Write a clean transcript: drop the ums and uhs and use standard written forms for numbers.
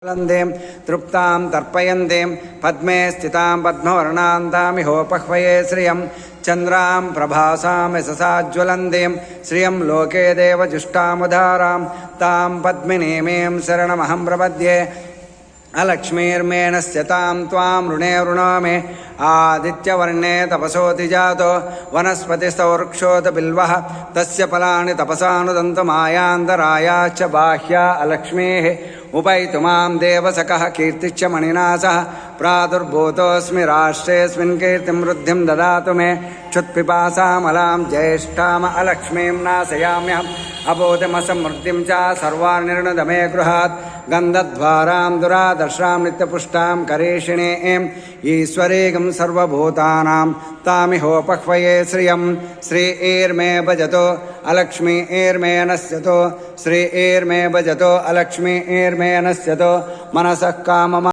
तृप्तां तर्पयन्तीं पद्मे स्थितां पद्मवर्णान्तामिहोपह्वये श्रियं चन्द्रां प्रभासां यशसाज्वलन्तीं श्रियं लोके देवजुष्टामुदारां तां पद्मिनीमीं शरणमहं प्रपद्ये अलक्ष्मीर्मेणस्य तां त्वां ऋणे वृणोमि आदित्यवर्णे तपसोति जातो वनस्पतिस्तवृक्षोत बिल्वः तस्य फलानि तपसानुदन्तमायान्तरायाश्च बाह्या अलक्ष्मीः उपैतुमां देवसखः कीर्तिश्च मणिना सह प्रादुर्भूतोऽस्मि राष्ट्रेऽस्मिन् कीर्तिं वृद्धिं ददातु मे क्षुत्पिपासामलां ज्येष्ठाम अलक्ष्मीं नाशयाम्यहम् अबोधमसमृद्धिं च सर्वार्निर्णुद मे गृहात् गन्धद्वारां दुरादर्शां नित्यपुष्टां करेषिणीं ईश्वरीगं सर्वभूतानां तामिहोपह्वये श्रियं श्रीर्मे भजतो अलक्ष्मीर्मे नश्यतो श्रीर्मे भजतो अलक्ष्मीर्मे नश्यतो मनसः कामम